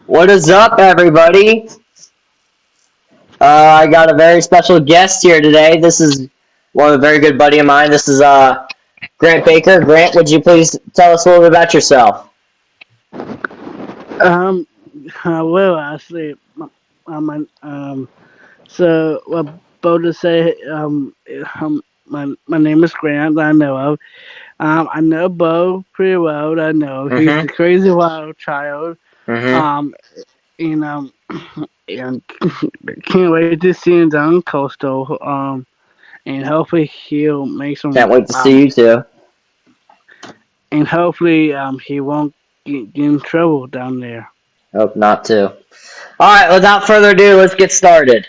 What is up, everybody? I got a very special guest here today. This is one of a very good buddy of mine. This is Grant Baker. Grant, would you please tell us a little bit about yourself? Um, well, actually, so what about to say, my name is Grant. I know of. I know Bo pretty well. I know he's the Mm-hmm. crazy wild child. Mm-hmm. Um, and and can't wait to see him down coastal. And hopefully he'll make Can't some. wait to see you too. And hopefully he won't get in trouble down there. Hope not too. All right, without further ado, let's get started.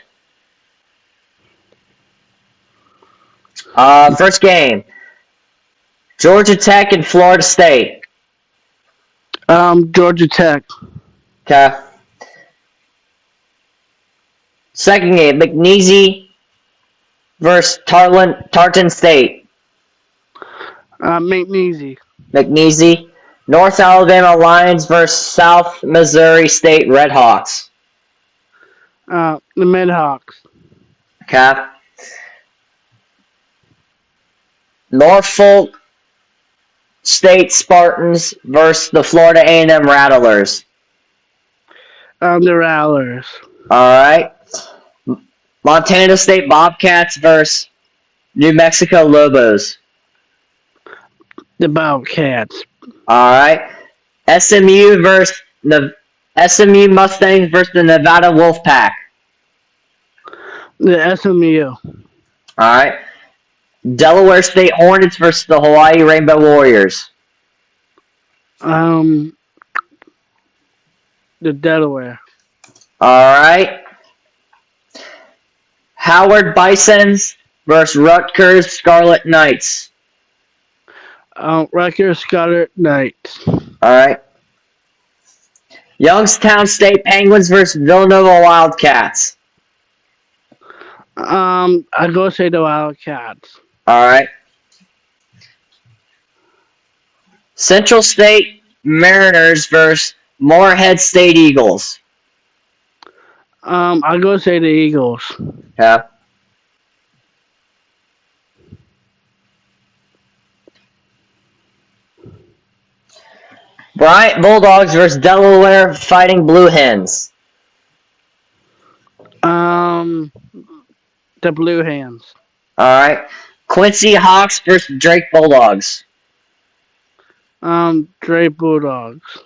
First game: Georgia Tech and Florida State. Georgia Tech. Okay. Second game: McNeese versus Tarleton State. McNeese. McNeese. North Alabama Lions versus South Missouri State Redhawks. The Midhawks. Okay. Norfolk State Spartans versus the Florida A&M Rattlers. The Rattlers. All right. Montana State Bobcats versus New Mexico Lobos. The Bobcats. All right. SMU versus the SMU Mustangs versus the Nevada Wolfpack. The SMU. All right. Delaware State Hornets versus the Hawaii Rainbow Warriors. Um, the Delaware. All right. Howard Bisons versus Rutgers Scarlet Knights. Rutgers Scarlet Knights. All right. Youngstown State Penguins versus Villanova Wildcats. I go say the Wildcats. All right. Central State Mariners versus Morehead State Eagles. I go say the Eagles. Yeah. Bryant Bulldogs versus Delaware Fighting Blue Hens. The Blue Hands. All right. Quincy Hawks versus Drake Bulldogs. Dre Bulldogs.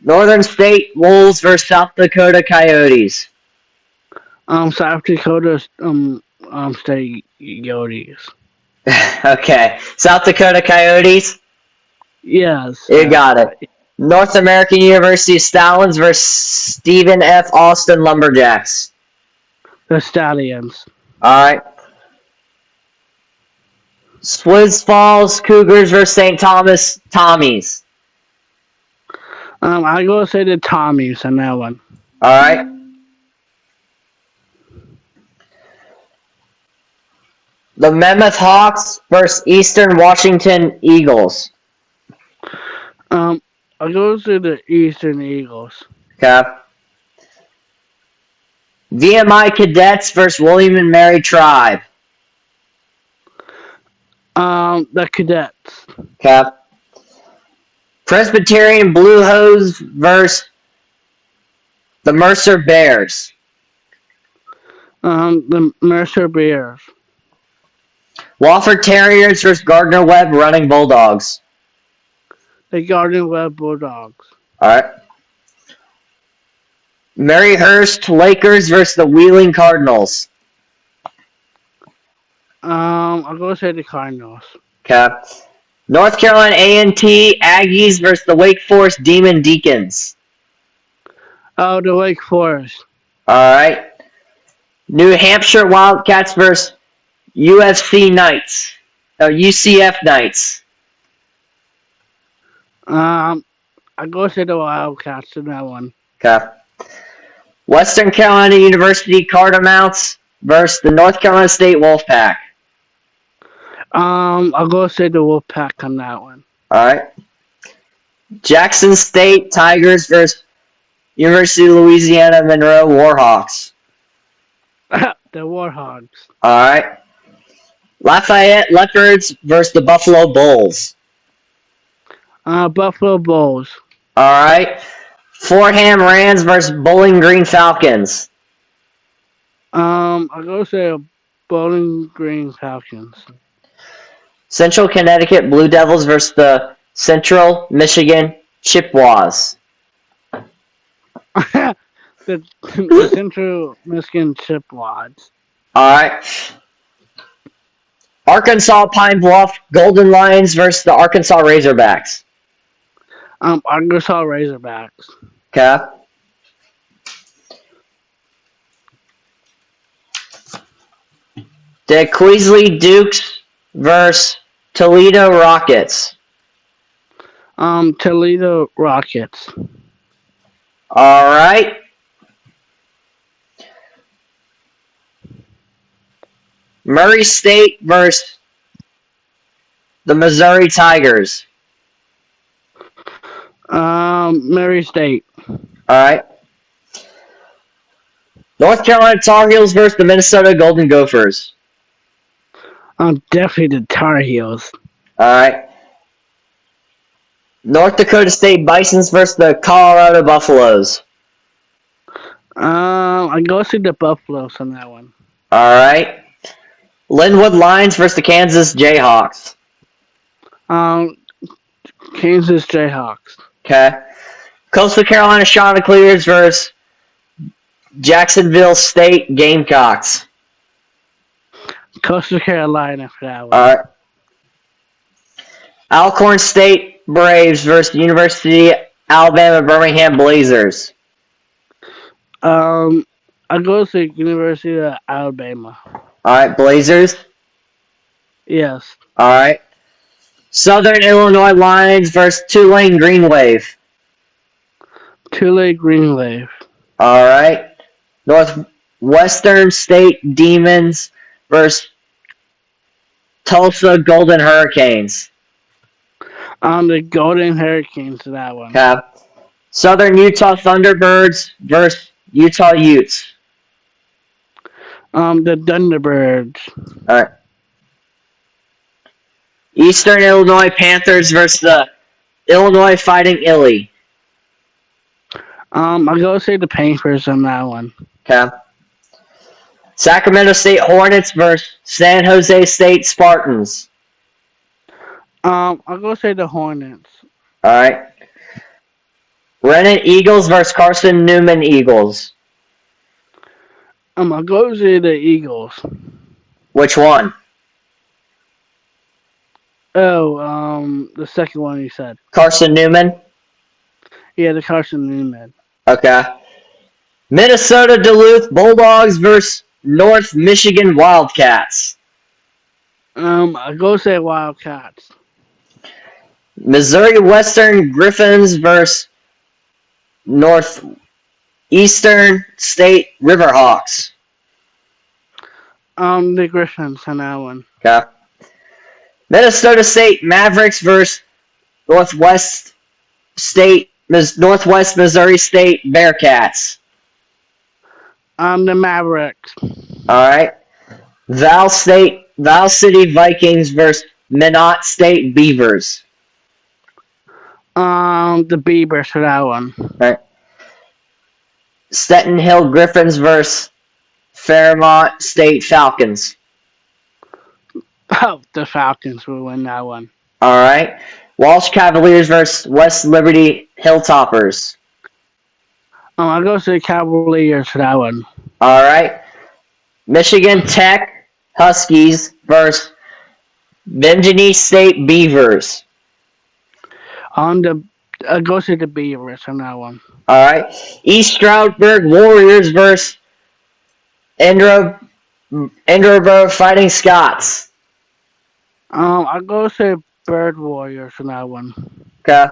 Northern State Wolves versus South Dakota Coyotes. South Dakota, State Coyotes. Okay. South Dakota Coyotes. Yes. You got it. North American University Stallions versus Stephen F. Austin Lumberjacks. The Stallions. All right. Swizz Falls Cougars versus St. Thomas Tommies. I go say the Tommies on that one. All right. The Mammoth Hawks versus Eastern Washington Eagles. I go say the Eastern Eagles. Okay. VMI Cadets versus William and Mary Tribe. The Cadets. Okay. Presbyterian Blue Hose versus the Mercer Bears. The Mercer Bears. Wofford Terriers versus Gardner Webb Running Bulldogs. The Garden Web Bulldogs. All right. Maryhurst Lakers versus the Wheeling Cardinals. I'll go say the Cardinals. Okay. North Carolina A&T Aggies versus the Wake Forest Demon Deacons. Oh, the Wake Forest. All right. New Hampshire Wildcats versus UFC Knights. UCF Knights. I go say the Wildcats in that one. Okay. Western Carolina University Carter Mounts versus the North Carolina State Wolfpack. I'll go say the Wolfpack on that one. All right. Jackson State Tigers versus University of Louisiana Monroe Warhawks. The Warhogs. All right. Lafayette Leopards versus the Buffalo Bulls. Buffalo Bulls. All right. Fordham Rams versus Bowling Green Falcons. I'll go say Bowling Green Falcons. Central Connecticut Blue Devils versus the Central Michigan Chippewas. the Central Michigan Chippewas. All right. Arkansas Pine Bluff Golden Lions versus the Arkansas Razorbacks. Arkansas Razorbacks. Okay. The Queasley Dukes versus Toledo Rockets. Toledo Rockets. All right. Murray State versus the Missouri Tigers. Murray State. All right. North Carolina Tar Heels versus the Minnesota Golden Gophers. Definitely the Tar Heels. All right. North Dakota State Bisons versus the Colorado Buffaloes. I go see the Buffaloes on that one. All right. Linwood Lions versus the Kansas Jayhawks. Kansas Jayhawks. Okay. Coastal Carolina Chanticleers versus Jacksonville State Gamecocks. Coastal Carolina for that one. All right. Alcorn State Braves versus University Alabama Birmingham Blazers. I go to University of Alabama. All right, Blazers. Yes. All right. Southern Illinois Lions versus Tulane Green Wave. Tulane Green Wave. All right. Northwestern State Demons versus Tulsa Golden Hurricanes. The Golden Hurricanes for that one. Okay. Southern Utah Thunderbirds versus Utah Utes. The Thunderbirds. All right. Eastern Illinois Panthers versus the Illinois Fighting Illy. I go say the Panthers on that one. Okay. Sacramento State Hornets versus San Jose State Spartans. I'll go say the Hornets. All right. Renton Eagles versus Carson Newman Eagles. I'll go say the Eagles. Which one? Oh, the second one you said. Carson Newman? Yeah, the Carson Newman. Okay. Minnesota Duluth Bulldogs versus North Michigan Wildcats. I go say Wildcats. Missouri Western Griffins versus Northeastern State Riverhawks. The Griffins on that one. Okay. Minnesota State Mavericks versus Northwest Missouri State Bearcats. The Mavericks. All right. Val City Vikings versus Minot State Beavers. The Beavers for that one. All right. Stetton Hill Griffins versus Fairmont State Falcons. Oh, the Falcons will win that one. All right. Walsh Cavaliers versus West Liberty Hilltoppers. I'll go to the Cavaliers for that one. All right. Michigan Tech Huskies versus Bemidji State Beavers. I'll go to the Beavers on that one. All right. East Stroudsburg Warriors versus Enderborough Fighting Scots. I'll go to Bird Warriors on that one. Okay.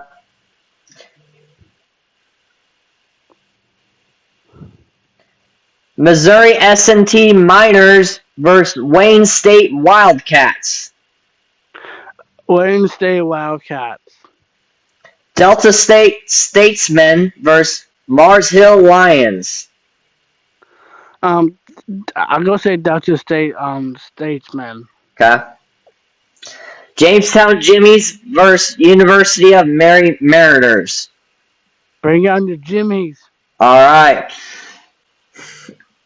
Missouri S&T Miners versus Wayne State Wildcats. Wayne State Wildcats. Delta State Statesmen versus Mars Hill Lions. Um, I'm gonna say Delta State Statesmen. Okay. Jamestown Jimmies versus University of Mary Mariners. Bring on the Jimmies. All right.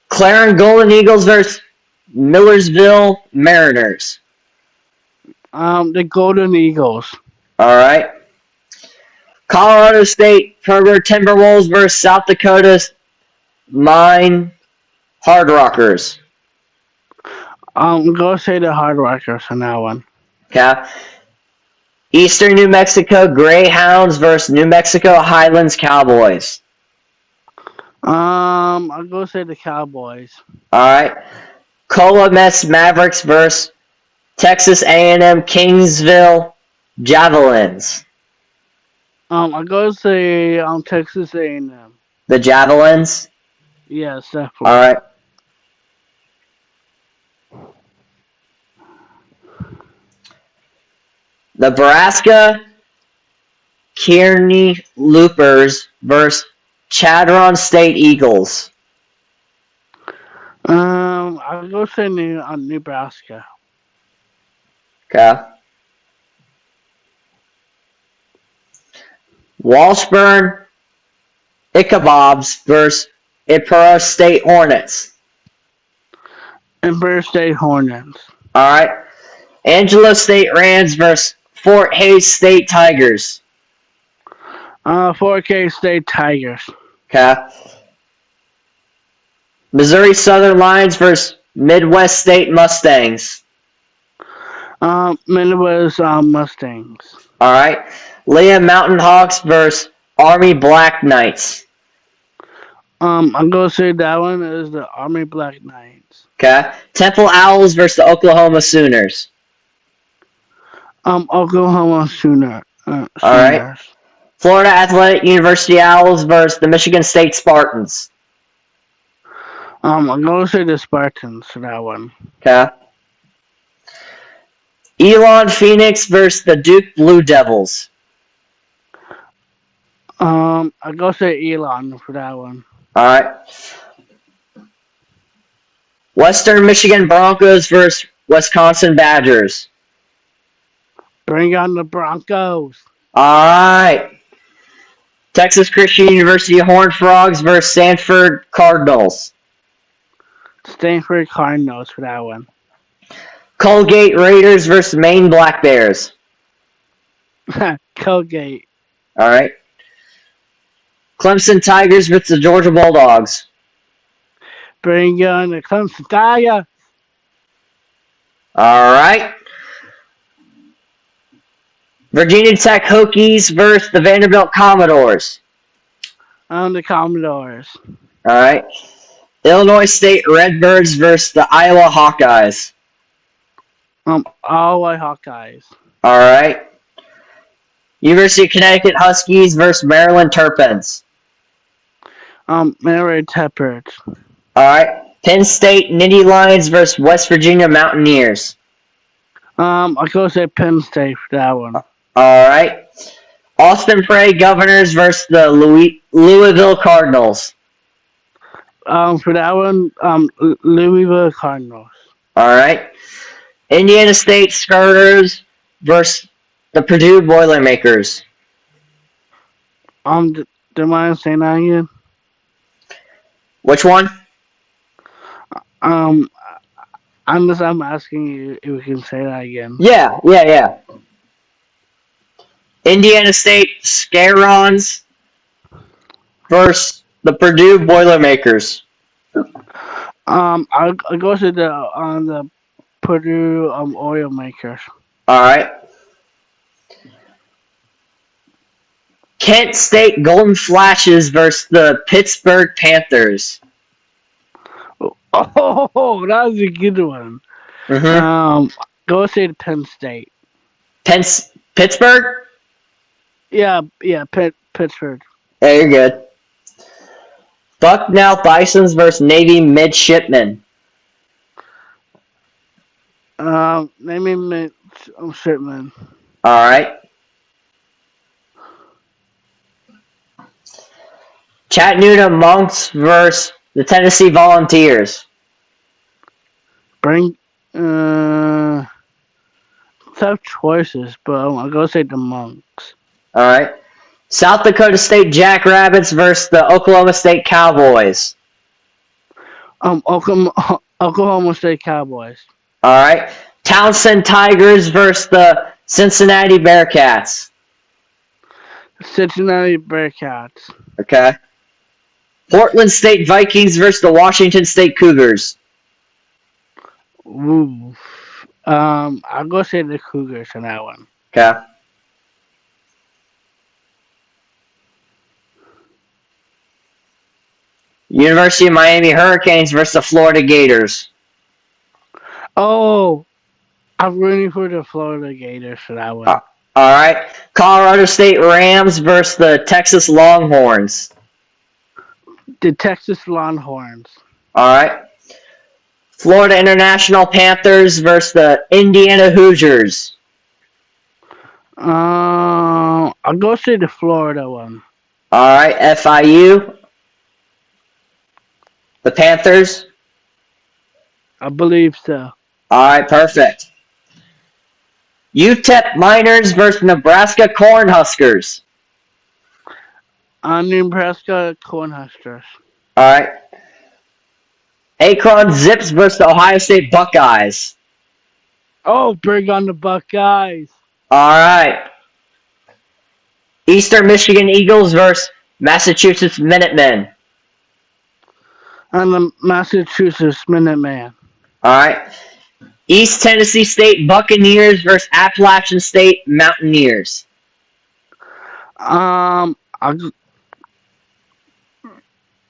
Clarendon Golden Eagles versus Millersville Mariners. The Golden Eagles. All right. Colorado State Kroger Timberwolves versus South Dakota Mine Hard Rockers. I'm gonna say the Hard Rockers on that one. Okay. Eastern New Mexico Greyhounds versus New Mexico Highlands Cowboys. I'm gonna say the Cowboys. All right. Cola-Mess Mavericks versus Texas A&M Kingsville Javelins. I'm gonna say Texas A&M. The Javelins. Yes, All definitely. right. Nebraska Kearney Loopers versus Chadron State Eagles. I'll go say Nebraska. Okay. Washburn Ichabobs versus Ipero State Hornets. Empire State Hornets. All right. Angelo State Rams versus Fort Hays State Tigers. 4K State Tigers. Okay. Missouri Southern Lions versus Midwest State Mustangs. Midwest Mustangs. All right. Leah Mountain Hawks versus Army Black Knights. I'm gonna say that one is the Army Black Knights. Okay. Temple Owls versus the Oklahoma Sooners. Oklahoma All right. Sooners. Florida Athletic University Owls versus the Michigan State Spartans. I'm gonna say the Spartans for that one. Okay. Elon Phoenix versus the Duke Blue Devils. I'm gonna say Elon for that one. All right. Western Michigan Broncos versus Wisconsin Badgers. Bring on the Broncos. All right. Texas Christian University Horned Frogs versus Sanford Cardinals. Stanford Cardinals for that one. Colgate Raiders versus Maine Black Bears. Colgate. All right. Clemson Tigers versus the Georgia Bulldogs. Bring on the Clemson Tigers. All right. Virginia Tech Hokies versus the Vanderbilt Commodores. The Commodores. All right. Illinois State Redbirds versus the Iowa Hawkeyes. All white Hawkeyes. All right. University of Connecticut Huskies versus Maryland Terrapins. Mary Tepperts. All right. Penn State Nittany Lions versus West Virginia Mountaineers. I'll go say Penn State for that one. All right. Austin Prairie Governors versus the Louisville Cardinals. For that one, Louisville Cardinals. All right. Indiana State Skirters versus the Purdue Boilermakers. Do you mind saying that again? Which one? I'm asking you if we can say that again. Yeah. Indiana State Scarons versus the Purdue Boilermakers. I'll go to the Purdue oil makers. All right. Kent State Golden Flashes versus the Pittsburgh Panthers. Oh, that was a good one. Mm-hmm. Go say the Penn State. Pittsburgh? Yeah, Pittsburgh. Yeah, you're good. Bucknell Bisons versus Navy Midshipmen. Name me Shipman. All right. Chattanooga Monks versus the Tennessee Volunteers. Bring tough choices, but I'm gonna say the Monks. All right. South Dakota State Jackrabbits versus the Oklahoma State Cowboys. Oklahoma State Cowboys. All right. Townsend Tigers versus the Cincinnati Bearcats. Cincinnati Bearcats. Okay. Portland State Vikings versus the Washington State Cougars. Ooh. I'll go say the Cougars on that one. Okay. University of Miami Hurricanes versus the Florida Gators. Oh, I'm rooting for the Florida Gators for that one. All right. Colorado State Rams versus the Texas Longhorns. The Texas Longhorns. All right. Florida International Panthers versus the Indiana Hoosiers. I'll go say the Florida one. All right. FIU. The Panthers. I believe so. All right. Perfect. UTEP Miners versus Nebraska Cornhuskers. Nebraska Cornhuskers. All right. Akron Zips versus the Ohio State Buckeyes. Oh, bring on the Buckeyes. All right. Eastern Michigan Eagles versus Massachusetts Minutemen. And the Massachusetts Minuteman. All right. East Tennessee State Buccaneers versus Appalachian State Mountaineers. I'll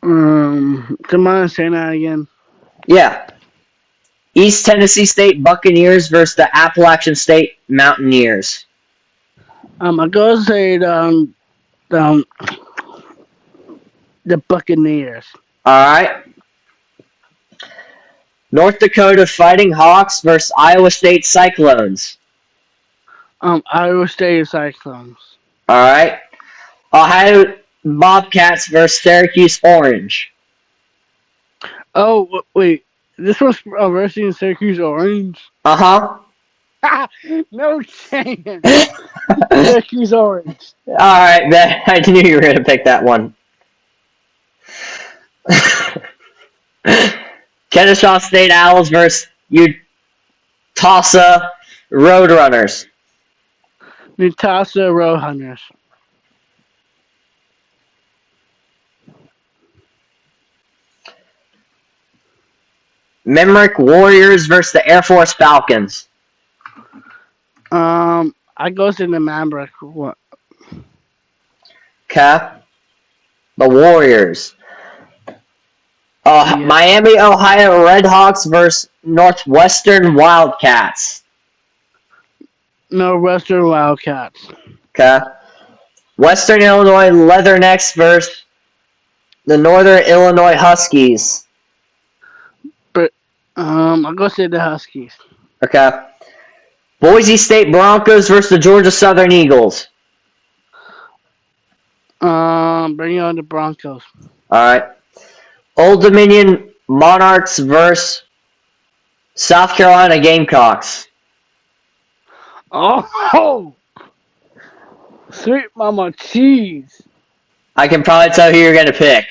do you mind saying that again? Yeah. East Tennessee State Buccaneers versus the Appalachian State Mountaineers. I go say the Buccaneers. All right. North Dakota Fighting Hawks versus Iowa State Cyclones. Iowa State Cyclones. All right. Ohio Bobcats versus Syracuse Orange. Oh, wait. This was versus Syracuse Orange? Uh-huh. No chance. Syracuse Orange. All right, man. I knew you were going to pick that one. Kennesaw State Owls versus Utah Roadrunners. Utah Roadrunners. Limerick Warriors versus the Air Force Falcons. I go to the Maverick. What? Okay. The Warriors. Miami, Ohio Redhawks versus Northwestern Wildcats. Northwestern Wildcats. Okay. Western Illinois Leathernecks versus the Northern Illinois Huskies. But I'll go say the Huskies. Okay. Boise State Broncos versus the Georgia Southern Eagles. Bring on the Broncos. All right. Old Dominion Monarchs versus South Carolina Gamecocks. Oh, sweet mama cheese. I can probably tell who you're going to pick.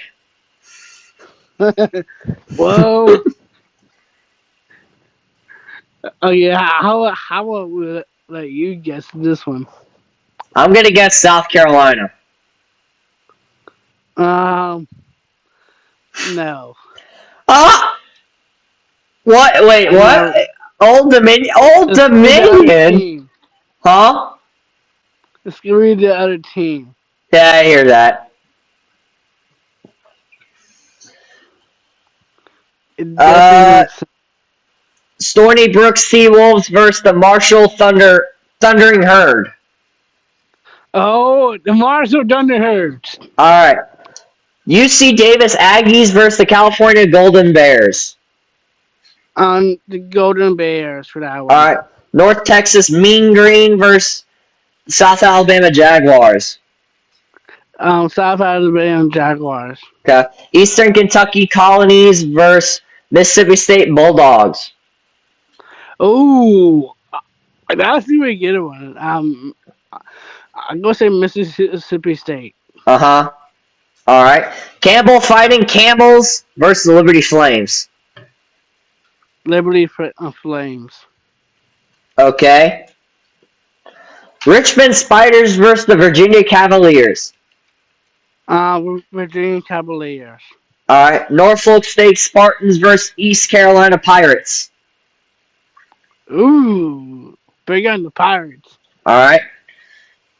Whoa. Oh yeah, how about we let you guess this one? I'm going to guess South Carolina. No. Ah! What? Wait, what? No. Old Dominion? Old Dominion? Huh? Let's get rid of the other team. Yeah, I hear that. It definitely makes sense. Stony Brook Seawolves versus the Marshall Thundering Herd. Oh, the Marshall Thunderherds. All right. UC Davis Aggies versus the California Golden Bears. On the Golden Bears for that one. All right. North Texas Mean Green versus South Alabama Jaguars. South Alabama Jaguars. Okay. Eastern Kentucky Colonies versus Mississippi State Bulldogs. Ooh, that's even a good one. I'm gonna say Mississippi State. Uh huh. All right. Campbell Fighting Camels versus the Liberty Flames. Liberty Flames. Okay. Richmond Spiders versus the Virginia Cavaliers. Virginia Cavaliers. All right. Norfolk State Spartans versus East Carolina Pirates. Ooh, big on the Pirates. All right.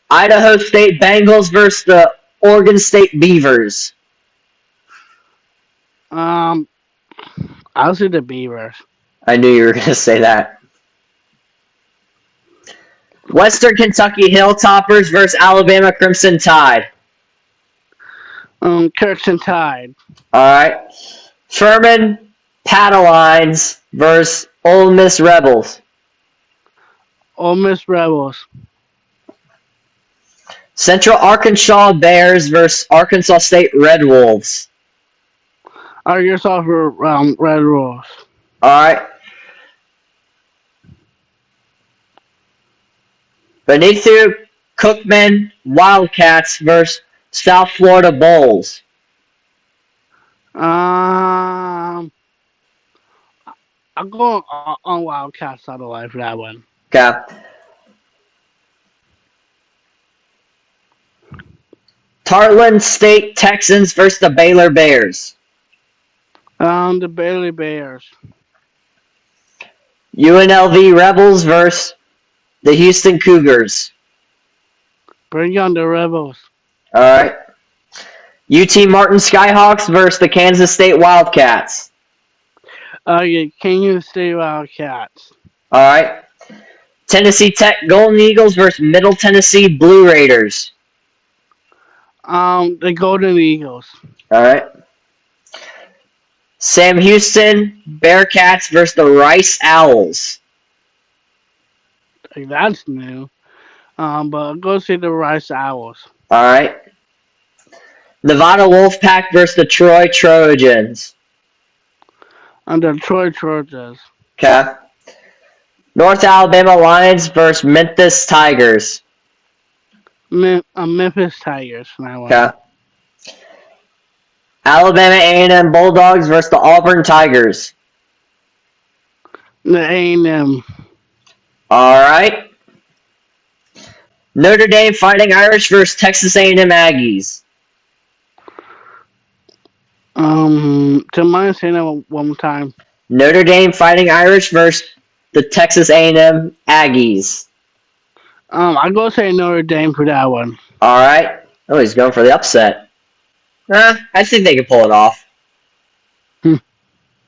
Idaho State Bengals versus the Oregon State Beavers. Um, I'll say the Beavers. I knew you were going to say that. Western Kentucky Hilltoppers versus Alabama Crimson Tide. Kirkson Tide. All right. Furman Paddlines versus Ole Miss Rebels. Ole Miss Rebels. Central Arkansas Bears versus Arkansas State Red Wolves. Arkansas for Red Wolves. All right. Benito Cookman Wildcats versus South Florida Bulls. I'm going on Wildcats all the way for that one. Okay. Tarleton State Texans versus the Baylor Bears. The Bailey Bears. UNLV Rebels versus the Houston Cougars. Bring on the Rebels. All right. UT Martin Skyhawks versus the Kansas State Wildcats. Yeah, Kansas State Wildcats. All right. Tennessee Tech Golden Eagles versus Middle Tennessee Blue Raiders. The Golden Eagles. All right. Sam Houston Bearcats versus the Rice Owls. That's new. But go see the Rice Owls. All right. Nevada Wolfpack versus the Troy Trojans. And the Troy Trojans. Okay. North Alabama Lions versus Memphis Tigers. Memphis Tigers. That one. Okay. Alabama A&M Bulldogs versus the Auburn Tigers. The A&M. All right. Notre Dame Fighting Irish versus Texas A&M Aggies. To mind saying that one more time. Notre Dame Fighting Irish versus the Texas A&M Aggies. I go say Notre Dame for that one. All right. Oh, he's going for the upset. I think they can pull it off.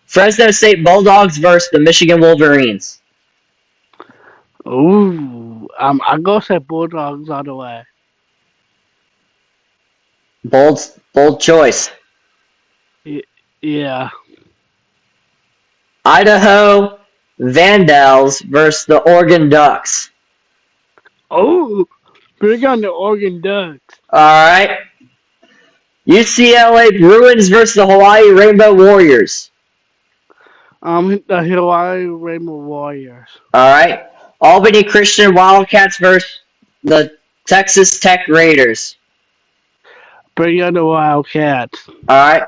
Fresno State Bulldogs versus the Michigan Wolverines. Ooh, I go say Bulldogs all the way. Bold choice. Yeah. Idaho Vandals versus the Oregon Ducks. Oh, bring on the Oregon Ducks. All right. UCLA Bruins versus the Hawaii Rainbow Warriors. The Hawaii Rainbow Warriors. All right. Albany Christian Wildcats versus the Texas Tech Raiders. Bring on the Wildcats. All right.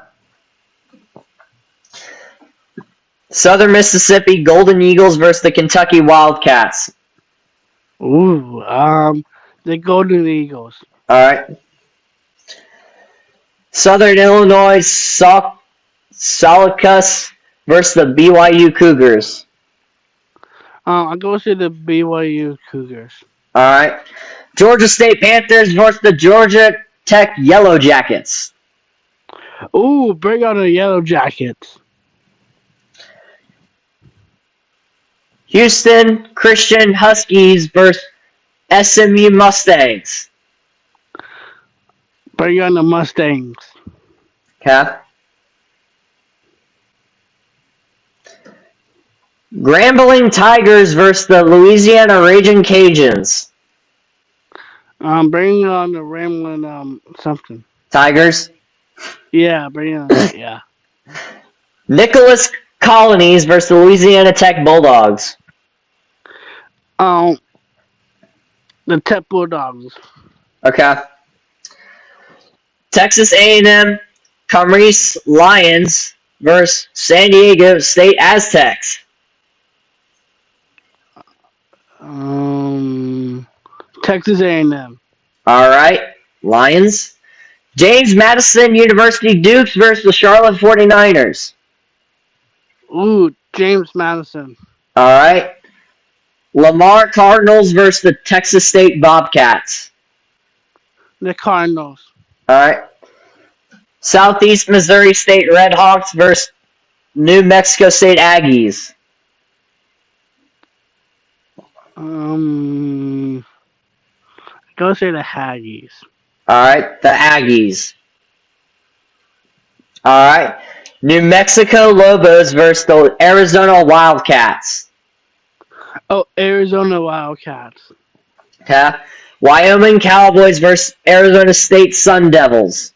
Southern Mississippi Golden Eagles versus the Kentucky Wildcats. Ooh, the Golden Eagles. All right. Southern Illinois Salacus versus the BYU Cougars. I go to the BYU Cougars. All right. Georgia State Panthers versus the Georgia Tech Yellow Jackets. Ooh, bring on the Yellow Jackets. Houston Christian Huskies versus SMU Mustangs. Bring on the Mustangs. Okay. Grambling Tigers versus the Louisiana Raging Cajuns. Bring on the Ramblin' something. Tigers. Yeah, bring on that. Yeah. Nicholas Colonies versus the Louisiana Tech Bulldogs. Um, the Tech Bulldogs. Okay. Texas A&M Commerce Lions versus San Diego State Aztecs. Um, Texas A&M. All right. Lions. James Madison University Dukes versus the Charlotte 49ers. Ooh, James Madison. All right. Lamar Cardinals versus the Texas State Bobcats. The Cardinals. All right. Southeast Missouri State Redhawks versus New Mexico State Aggies. Go say the Haggies. All right. The Aggies. All right. New Mexico Lobos versus the Arizona Wildcats. Oh, Arizona Wildcats. Okay. Wyoming Cowboys versus Arizona State Sun Devils.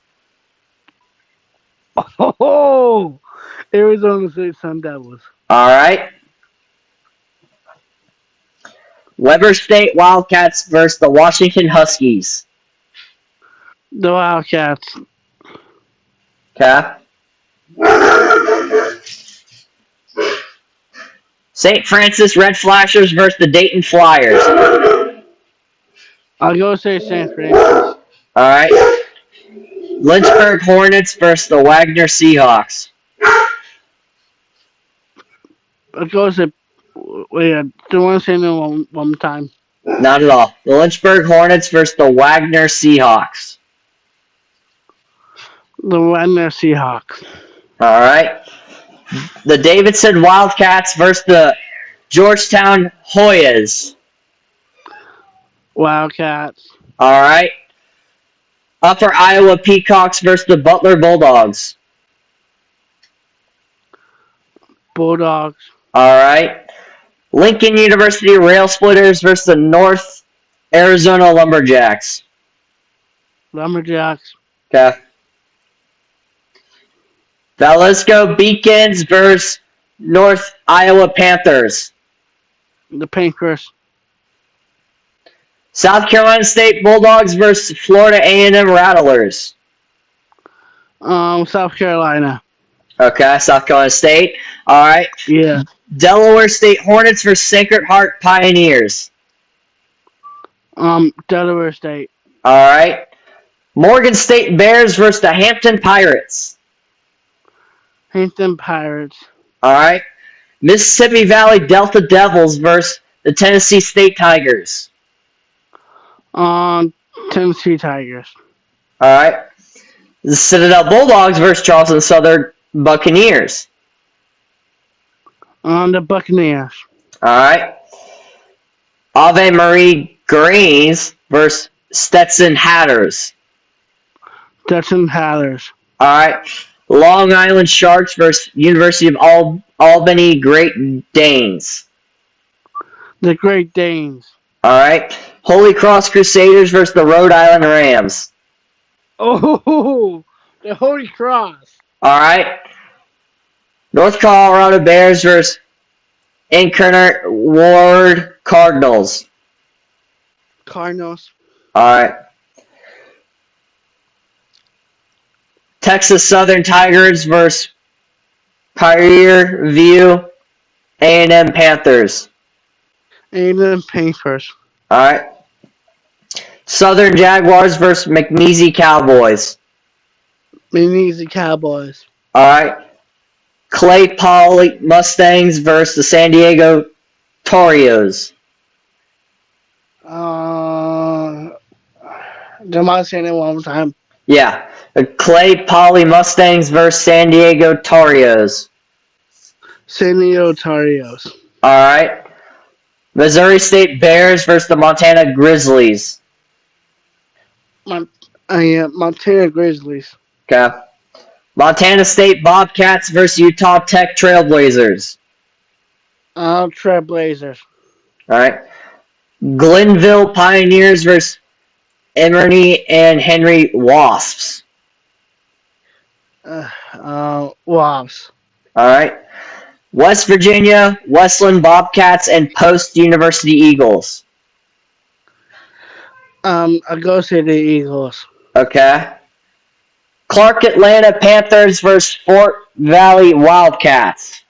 Oh, Arizona State Sun Devils. All right. Weber State Wildcats versus the Washington Huskies. The Wildcats. Okay. St. Francis Red Flashers versus the Dayton Flyers. I'll go say San Francisco. All right. Lynchburg Hornets versus the Wagner Seahawks. I'll go say. Wait, do you want to say that one more time? Not at all. The Lynchburg Hornets versus the Wagner Seahawks. The Wagner Seahawks. All right. The Davidson Wildcats versus the Georgetown Hoyas. Wildcats. All right. Upper Iowa Peacocks versus the Butler Bulldogs. Bulldogs. All right. Lincoln University Rail Splitters versus the North Arizona Lumberjacks. Lumberjacks. Okay. Valesco Beacons versus North Iowa Panthers. The Panthers. South Carolina State Bulldogs versus Florida A&M Rattlers. South Carolina. Okay, South Carolina State. All right. Yeah. Delaware State Hornets versus Sacred Heart Pioneers. Delaware State. All right. Morgan State Bears versus the Hampton Pirates. Hampton Pirates. All right. Mississippi Valley Delta Devils versus the Tennessee State Tigers. Tennessee Tigers. All right. The Citadel Bulldogs versus Charleston Southern Buccaneers. The Buccaneers. All right. Ave Marie Greens versus Stetson Hatters. Stetson Hatters. All right. Long Island Sharks versus University of Albany Great Danes. The Great Danes. All right. Holy Cross Crusaders versus the Rhode Island Rams. Oh, the Holy Cross. All right. North Colorado Bears versus Incarnate Ward Cardinals. Cardinals. All right. Texas Southern Tigers versus Prairie View A&M Panthers. A&M Panthers. All right. Southern Jaguars versus McNeese Cowboys. McNeese Cowboys. All right. Clay Poly Mustangs versus the San Diego Toreos. Do you mind saying it one more time? Yeah. The Clay Poly Mustangs versus San Diego Toreos. San Diego Torios. All right. Missouri State Bears versus the Montana Grizzlies. Montana Grizzlies. Okay. Montana State Bobcats versus Utah Tech Trailblazers. Trailblazers. All right. Glenville Pioneers versus Emory and Henry Wasps. Wasps. All right. West Virginia, Westland Bobcats, and Post University Eagles. I go to the Eagles. Okay. Clark Atlanta Panthers versus Fort Valley Wildcats.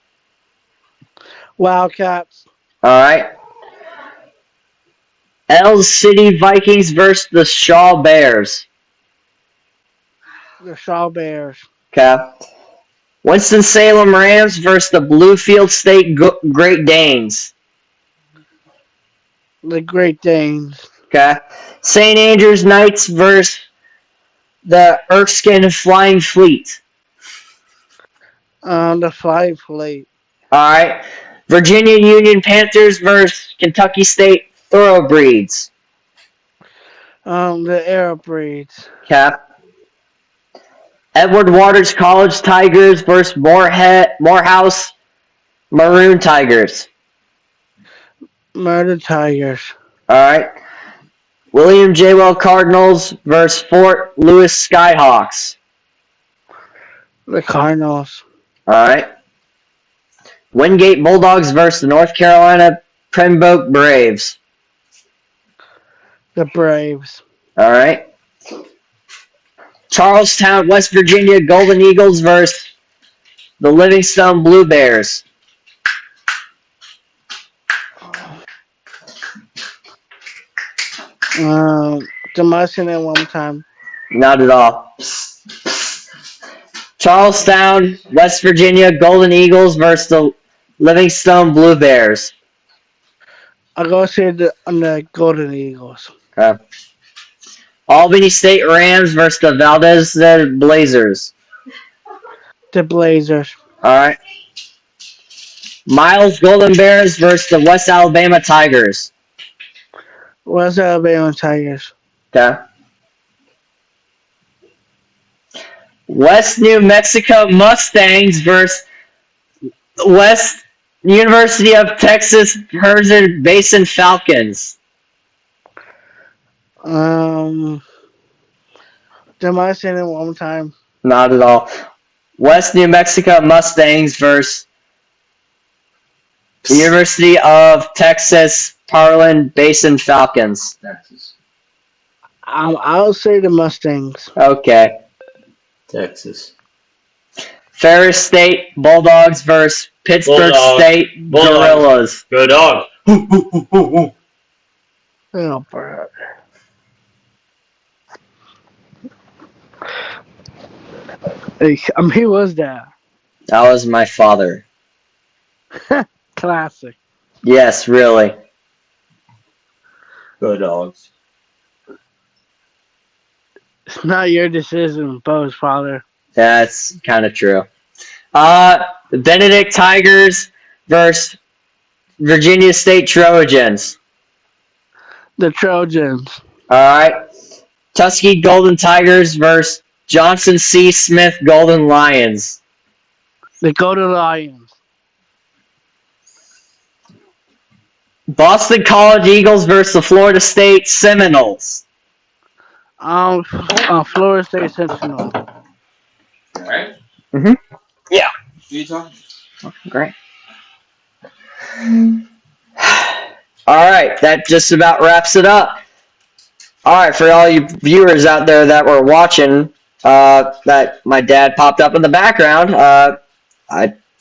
Wildcats. All right. Els City Vikings versus the Shaw Bears. The Shaw Bears. Okay. Winston-Salem Rams versus the Bluefield State Great Danes. The Great Danes. Okay. St. Andrews Knights versus the Erskine Flying Fleet. The Five Fleet. All right. Virginia Union Panthers versus Kentucky State Thoroughbreds. The Arab breeds. Okay. Edward Waters College Tigers versus Morehouse Maroon Tigers. Murder Tigers. All right. William J. Well Cardinals versus Fort Lewis Skyhawks. The Cardinals. All right. Wingate Bulldogs versus the North Carolina Pembroke Braves. The Braves. All right. Charlestown, West Virginia Golden Eagles versus the Livingstone Blue Bears. Demolition at one time. Not at all. Charlestown, West Virginia Golden Eagles versus the Livingstone Blue Bears. I go to the Golden Eagles. Okay. Albany State Rams versus the Valdez Blazers. The Blazers. All right. Miles Golden Bears versus the West Alabama Tigers. West Alabama Tigers. Okay. West New Mexico Mustangs versus West University of Texas Herzen Basin Falcons. Demolition at one time. Not at all. West New Mexico Mustangs versus the University of Texas Parlin Basin Falcons. Texas. I'll say the Mustangs. Okay. Texas. Ferris State Bulldogs versus Pittsburgh Bulldogs. State Bulldogs. Gorillas. Go dog. Oh, bro. He was there. That was my father. Classic. Yes, really. Go dogs. It's not your decision, Bo's father. That's kind of true. The Benedict Tigers versus Virginia State Trojans. The Trojans. All right. Tuskegee Golden Tigers versus Johnson C. Smith Golden Lions. The Golden Lions. Boston College Eagles versus the Florida State Seminoles. Florida State Sentinel. Alright. Yeah. Utah. Great. All right, that just about wraps it up. All right, for all you viewers out there that were watching, that my dad popped up in the background. I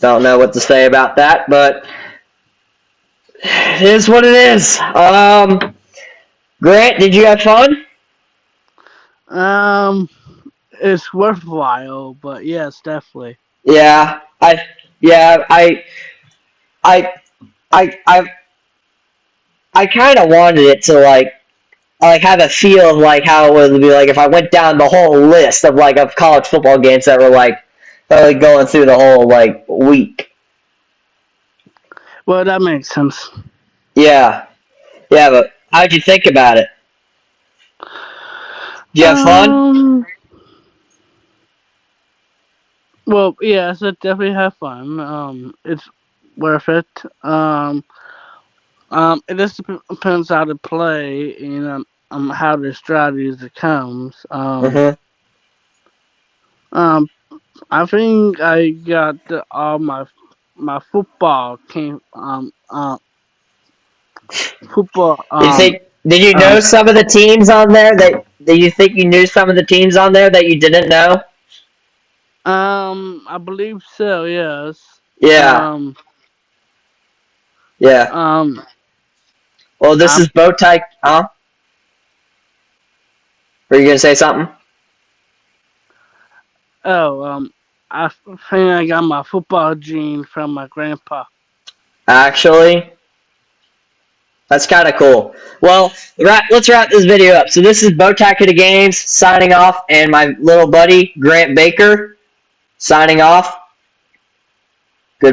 don't know what to say about that, but it is what it is. Grant, did you have fun? It's worthwhile, but yes, definitely. Yeah, I kind of wanted it to like have a feel of like how it would be like if I went down the whole list of like of college football games that were like going through the whole like week. Well, that makes sense. Yeah, but how'd you think about it? Did you have fun? Well, yes, I definitely have fun. It's worth it. It just depends how to play, and how the strategy comes. Mhm. Um, I think I got all my football came football You think? Did you know um some of the teams on there that? Do you think you knew some of the teams on there that you didn't know? I believe so. Yes. Yeah. Um. Yeah. Um. Well, this I is bowtie. Huh? Were you gonna say something? oh I think I got my football gene from my grandpa. Actually, that's kind of cool. Well, let's wrap this video up. So this is Bowtie to the Games signing off, and my little buddy Grant Baker signing off.